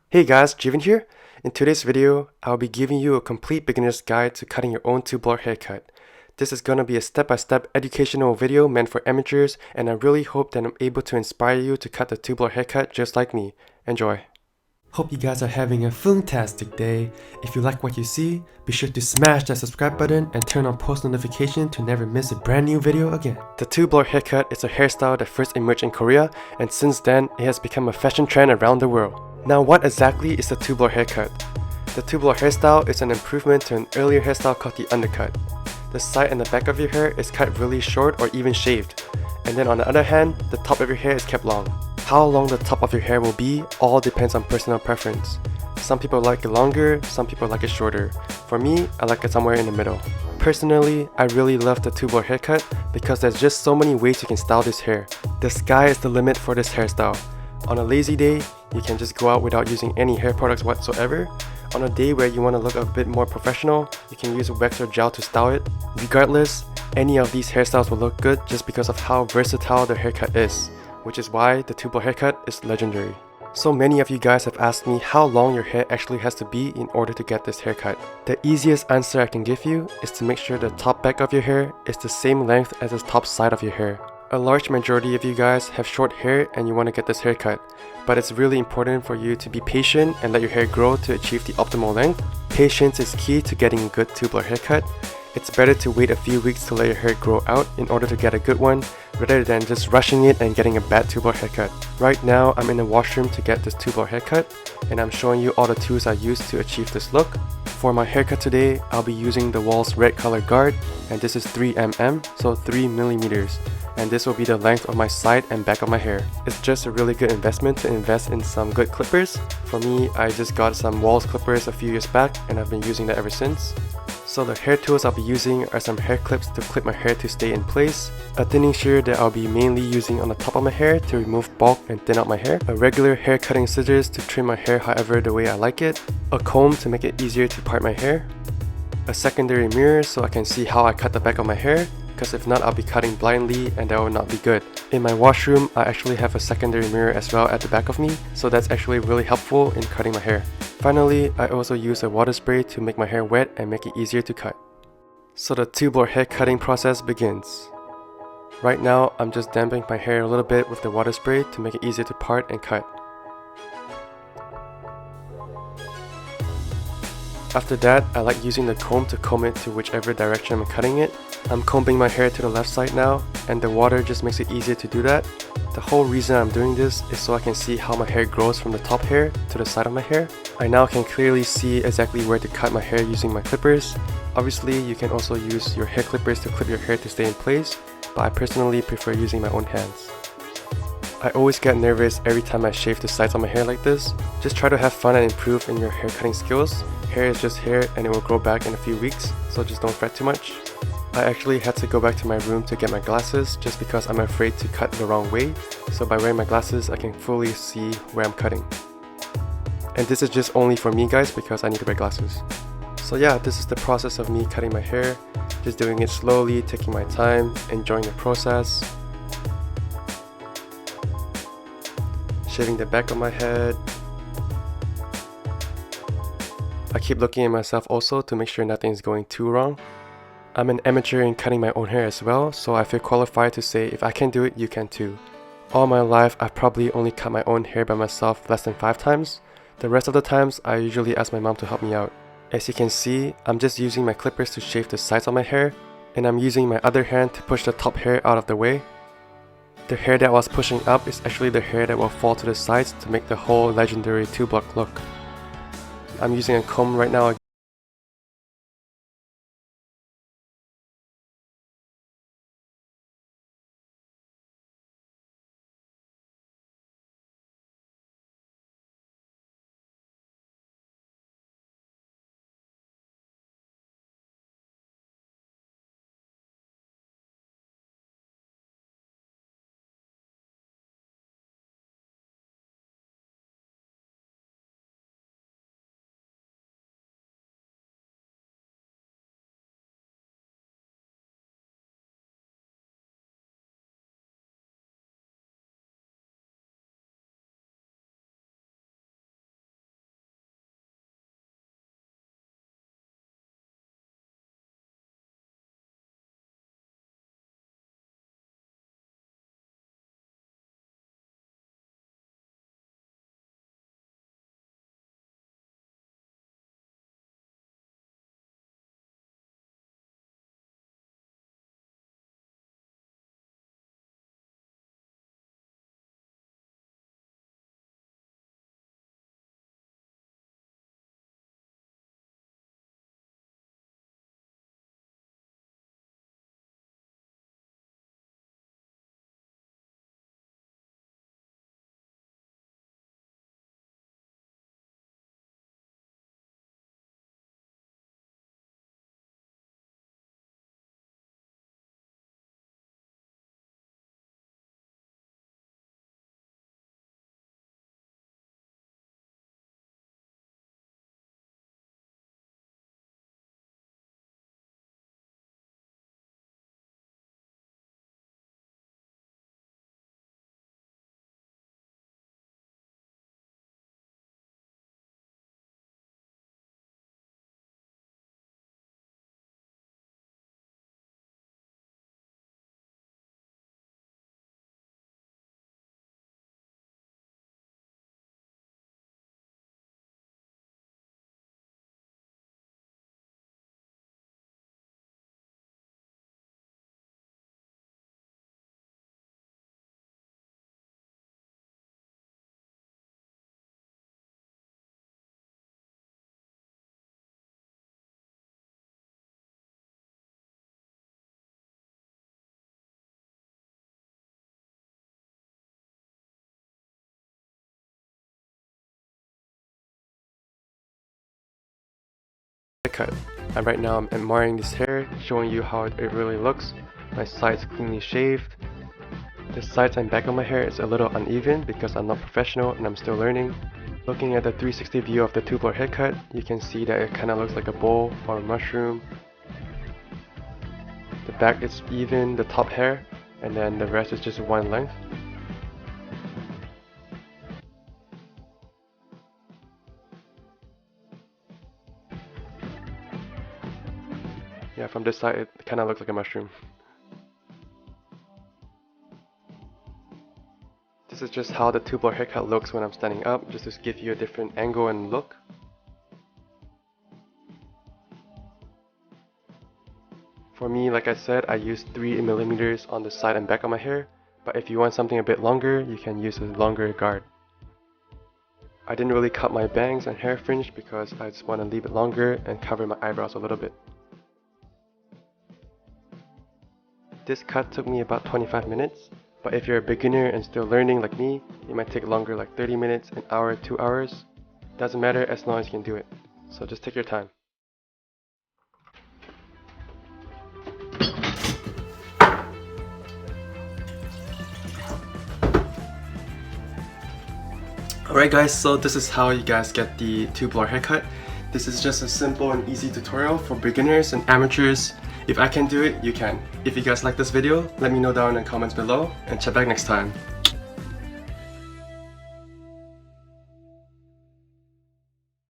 Hey guys, Jivan here. In today's video, I'll be giving you a complete beginner's guide to cutting your own two-block haircut. This is gonna be a step-by-step educational video meant for amateurs, and I really hope that I'm able to inspire you to cut the two-block haircut just like me. Enjoy. Hope you guys are having a fantastic day. If you like what you see, be sure to smash that subscribe button and turn on post notification to never miss a brand new video again. The two-block haircut is a hairstyle that first emerged in Korea, and since then, it has become a fashion trend around the world. Now, what exactly is the two-block haircut? The two-block hairstyle is an improvement to an earlier hairstyle called the undercut. The side and the back of your hair is cut really short or even shaved. And then on the other hand, the top of your hair is kept long. How long the top of your hair will be all depends on personal preference. Some people like it longer, some people like it shorter. For me, I like it somewhere in the middle. Personally, I really love the two-block haircut because there's just so many ways you can style this hair. The sky is the limit for this hairstyle. On a lazy day, you can just go out without using any hair products whatsoever. On a day where you want to look a bit more professional, you can use wax or gel to style it. Regardless, any of these hairstyles will look good just because of how versatile the haircut is, which is why the two-block haircut is legendary. So many of you guys have asked me how long your hair actually has to be in order to get this haircut. The easiest answer I can give you is to make sure the top back of your hair is the same length as the top side of your hair. A large majority of you guys have short hair and you want to get this haircut, but it's really important for you to be patient and let your hair grow to achieve the optimal length. Patience is key to getting a good two-block haircut. It's better to wait a few weeks to let your hair grow out in order to get a good one, rather than just rushing it and getting a bad two-block haircut. Right now, I'm in the washroom to get this two-block haircut, and I'm showing you all the tools I used to achieve this look. For my haircut today, I'll be using the Walls red color guard, and this is 3mm, so 3mm. And this will be the length of my side and back of my hair. It's just a really good investment to invest in some good clippers. For me, I just got some Walls clippers a few years back and I've been using that ever since. So the hair tools I'll be using are some hair clips to clip my hair to stay in place, a thinning shear that I'll be mainly using on the top of my hair to remove bulk and thin out my hair, a regular hair cutting scissors to trim my hair however the way I like it, a comb to make it easier to part my hair, a secondary mirror so I can see how I cut the back of my hair, because if not, I'll be cutting blindly and that will not be good. In my washroom, I actually have a secondary mirror as well at the back of me, so that's actually really helpful in cutting my hair. Finally, I also use a water spray to make my hair wet and make it easier to cut. So the two-block hair cutting process begins. Right now, I'm just damping my hair a little bit with the water spray to make it easier to part and cut. After that, I like using the comb to comb it to whichever direction I'm cutting it. I'm combing my hair to the left side now, and the water just makes it easier to do that. The whole reason I'm doing this is so I can see how my hair grows from the top hair to the side of my hair. I now can clearly see exactly where to cut my hair using my clippers. Obviously, you can also use your hair clippers to clip your hair to stay in place, but I personally prefer using my own hands. I always get nervous every time I shave the sides of my hair like this. Just try to have fun and improve in your hair cutting skills. Hair is just hair and it will grow back in a few weeks, so just don't fret too much. I actually had to go back to my room to get my glasses just because I'm afraid to cut the wrong way, so by wearing my glasses I can fully see where I'm cutting. And this is just only for me guys because I need to wear glasses. So yeah, this is the process of me cutting my hair, just doing it slowly, taking my time, enjoying the process. Shaving the back of my head. I keep looking at myself also to make sure nothing is going too wrong. I'm an amateur in cutting my own hair as well, so I feel qualified to say if I can do it, you can too. All my life, I've probably only cut my own hair by myself less than 5 times. The rest of the times, I usually ask my mom to help me out. As you can see, I'm just using my clippers to shave the sides of my hair, and I'm using my other hand to push the top hair out of the way. The hair that was pushing up is actually the hair that will fall to the sides to make the whole legendary two-block look. I'm using a comb right now haircut. And right now I'm admiring this hair, showing you how it really looks. My sides cleanly shaved. The sides and back of my hair is a little uneven because I'm not professional and I'm still learning. Looking at the 360 view of the two-blower haircut, you can see that it kind of looks like a bowl or a mushroom. The back is even, the top hair, and then the rest is just one length. Yeah, from this side it kind of looks like a mushroom. This is just how the two-blower haircut looks when I'm standing up, just to give you a different angle and look. For me, like I said, I use 3mm on the side and back of my hair, but if you want something a bit longer, you can use a longer guard. I didn't really cut my bangs and hair fringe because I just want to leave it longer and cover my eyebrows a little bit. This cut took me about 25 minutes, but if you're a beginner and still learning like me, it might take longer, like 30 minutes, an hour, 2 hours. Doesn't matter as long as you can do it. So just take your time. Alright guys, so this is how you guys get the two-blower haircut. This is just a simple and easy tutorial for beginners and amateurs. If I can do it, you can. If you guys like this video, let me know down in the comments below, and check back next time.